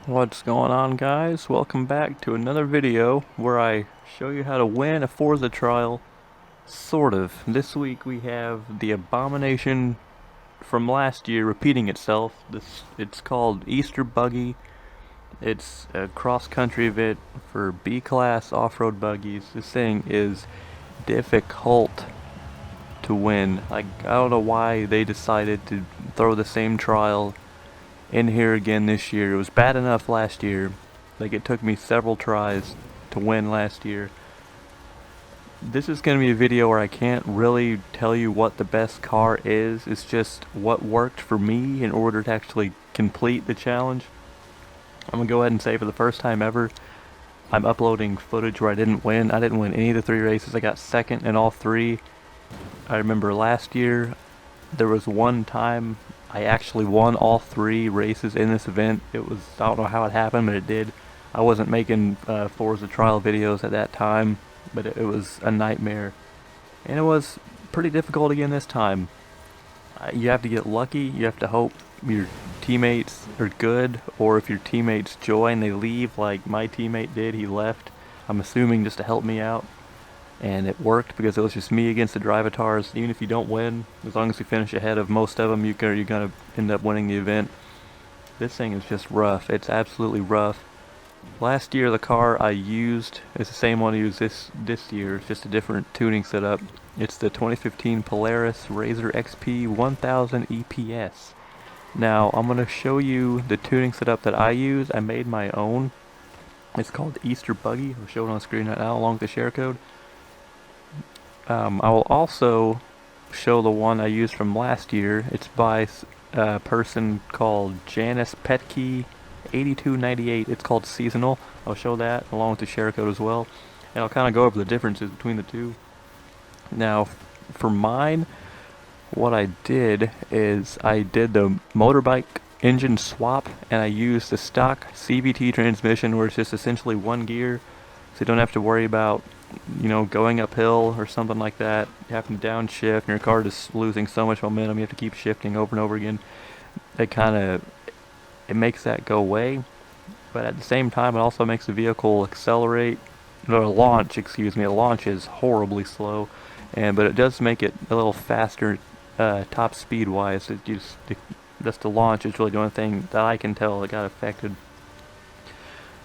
What's going on, guys? Welcome back to another video where I show you how to win a Forza trial. Sort of. This week we have the abomination from last year repeating itself. It's called Easter Buggy. It's a cross-country event for B-class off-road buggies. This thing is difficult to win. Like, I don't know why they decided to throw the same trial in here again this year. It was bad enough last year. Like, it took me several tries to win last year. This is going to be a video where I can't really tell you what the best car is. It's just what worked for me in order to actually complete the challenge. I'm going to go ahead and say for the first time ever, I'm uploading footage where I didn't win. I didn't win any of the 3 races. I got second in all 3. I remember last year there was one time I actually won all 3 races in this event. I don't know how it happened, but it did. I wasn't making Forza trial videos at that time, but it was a nightmare. And it was pretty difficult again this time. You have to get lucky. You have to hope your teammates are good, or if your teammates join, they leave like my teammate did. He left, I'm assuming just to help me out. And it worked because it was just me against the drivatars. Even if you don't win, as long as you finish ahead of most of them, you're gonna end up winning the event. This thing is just rough. It's absolutely rough. Last year, the car I used is the same one I used this year. It's just a different tuning setup. It's the 2015 Polaris RZR XP 1000 EPS. Now, I'm gonna show you the tuning setup that I use. I made my own. It's called Easter Buggy. I'll show it on the screen right now along with the share code. I will also show the one I used from last year. It's by a person called Janice Petke 8298. It's called Seasonal. I'll show that along with the share code as well. And I'll kind of go over the differences between the two. Now, for mine, what I did is I did the motorbike engine swap, and I used the stock CVT transmission where it's just essentially one gear, so you don't have to worry about going uphill or something like that, you having to downshift, and your car just losing so much momentum, you have to keep shifting over and over again. It makes that go away, but at the same time, it also makes the vehicle accelerate, or launch, excuse me. It launches horribly slow, but it does make it a little faster, top speed wise. Just the launch is really the only thing that I can tell that got affected.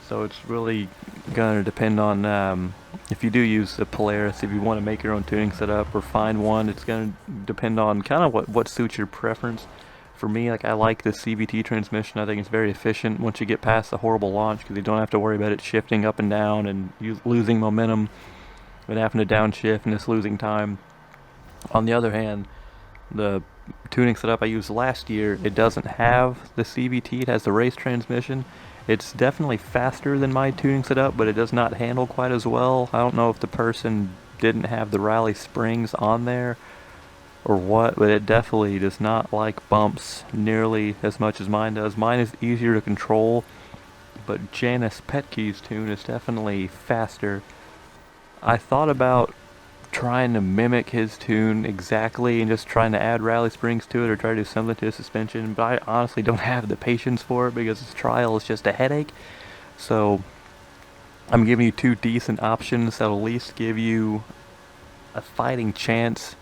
So it's really going to depend on if you do use the Polaris, if you want to make your own tuning setup or find one, it's going to depend on kind of what suits your preference. For me, like, I like the CVT transmission. I think it's very efficient once you get past the horrible launch, because you don't have to worry about it shifting up and down and losing momentum and having to downshift and just losing time. On the other hand, the tuning setup I used last year, it doesn't have the CVT, it has the race transmission. It's definitely faster than my tuning setup, but it does not handle quite as well. I don't know if the person didn't have the rally springs on there or what, but it definitely does not like bumps nearly as much as mine does. Mine is easier to control, but Janice Petke's tune is definitely faster. I thought about trying to mimic his tune exactly and just trying to add rally springs to it or try to do something to his suspension, but I honestly don't have the patience for it because this trial is just a headache. So I'm giving you 2 decent options that'll at least give you a fighting chance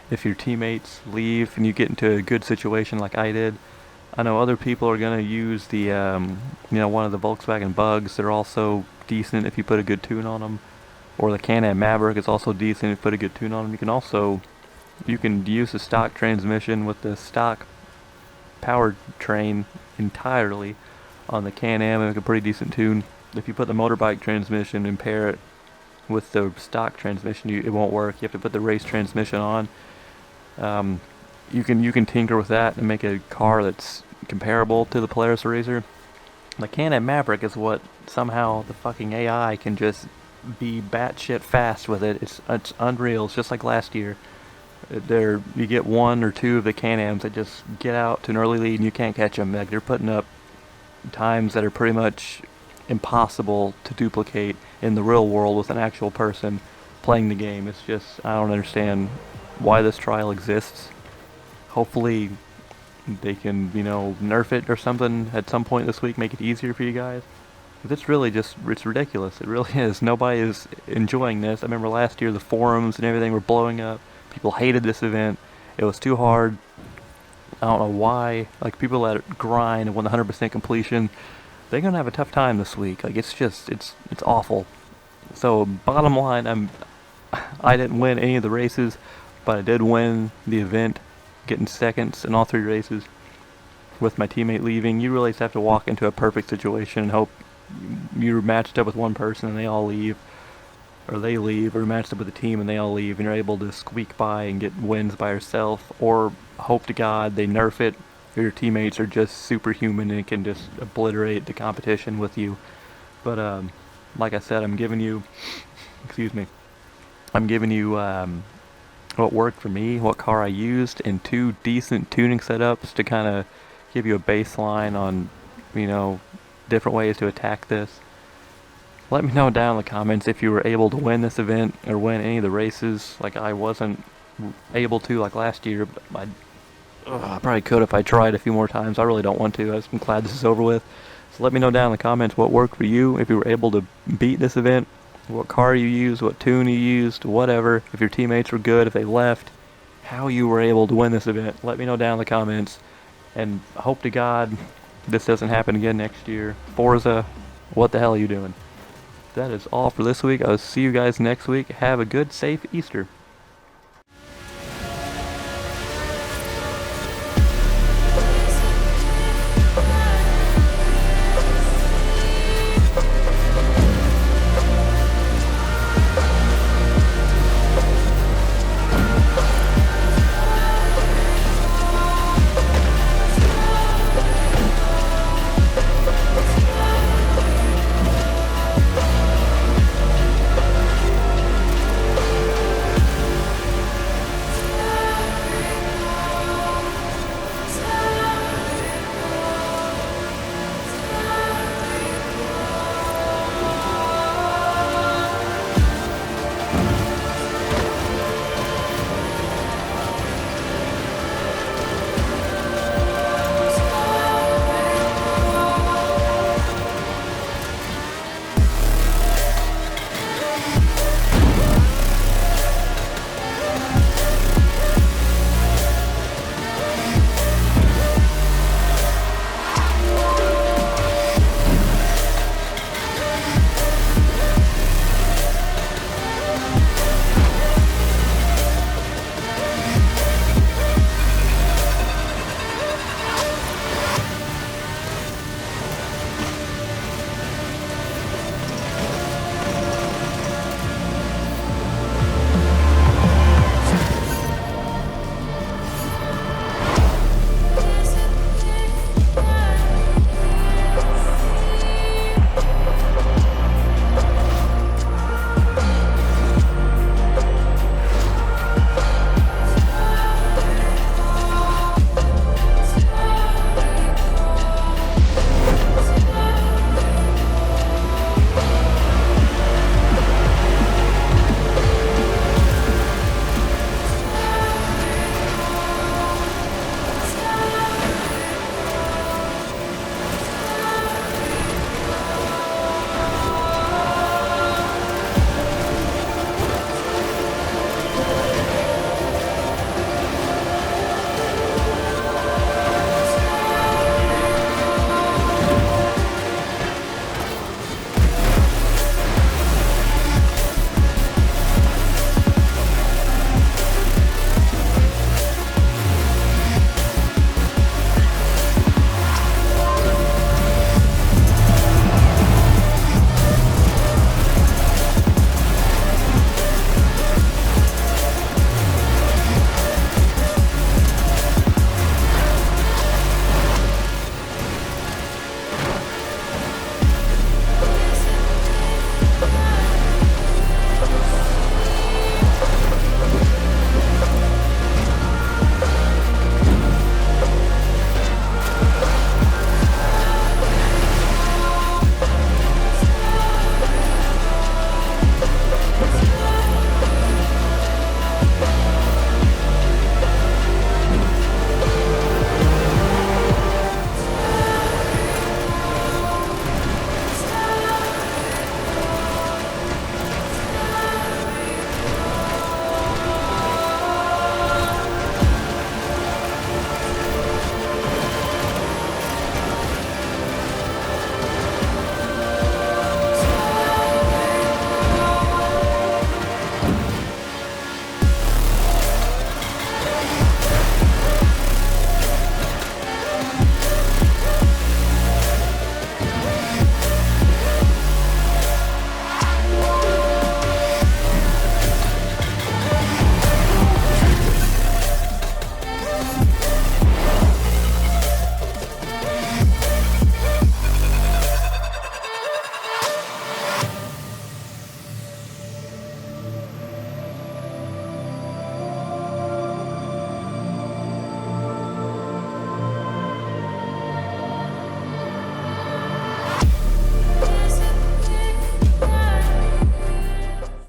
if your teammates leave and you get into a good situation like I did. I know other people are going to use the one of the Volkswagen Bugs. They're also decent if you put a good tune on them. Or the Can-Am Maverick is also decent if you put a good tune on them. You can use the stock transmission with the stock powertrain entirely on the Can-Am and make a pretty decent tune. If you put the motorbike transmission and pair it with the stock transmission, it won't work. You have to put the race transmission on. You can tinker with that and make a car that's comparable to the Polaris RZR. The Can-Am Maverick is what somehow the fucking AI can just be batshit fast with it. It's unreal. It's just like last year. You get 1 or 2 of the Can-Ams that just get out to an early lead and you can't catch them. Like, they're putting up times that are pretty much impossible to duplicate in the real world with an actual person playing the game. I don't understand why this trial exists. Hopefully they can, you know, nerf it or something at some point this week, make it easier for you guys. It's really just, it's ridiculous. It really is. Nobody is enjoying this. I remember last year the forums and everything were blowing up. People hated this event. It was too hard. I don't know why. Like, people that grind and want 100% completion, they're gonna have a tough time this week. Like, it's just, it's awful. So, bottom line, I didn't win any of the races, but I did win the event, getting seconds in all 3 races with my teammate leaving. You really just have to walk into a perfect situation and hope you're matched up with one person and they all leave, or they leave, or matched up with a team and they all leave, and you're able to squeak by and get wins by yourself, or hope to God they nerf it, or your teammates are just superhuman and can just obliterate the competition with you. But like I said, I'm giving you, excuse me, I'm giving you what worked for me, what car I used, and 2 decent tuning setups to kind of give you a baseline on, you know, different ways to attack this. Let me know down in the comments if you were able to win this event or win any of the races. Like, I wasn't able to like last year, but I probably could if I tried a few more times. I really don't want to. I'm glad this is over with. So let me know down in the comments what worked for you, if you were able to beat this event, what car you used, what tune you used, whatever. If your teammates were good, if they left, how you were able to win this event. Let me know down in the comments. And hope to God this doesn't happen again next year. Forza, what the hell are you doing? That is all for this week. I'll see you guys next week. Have a good, safe Easter.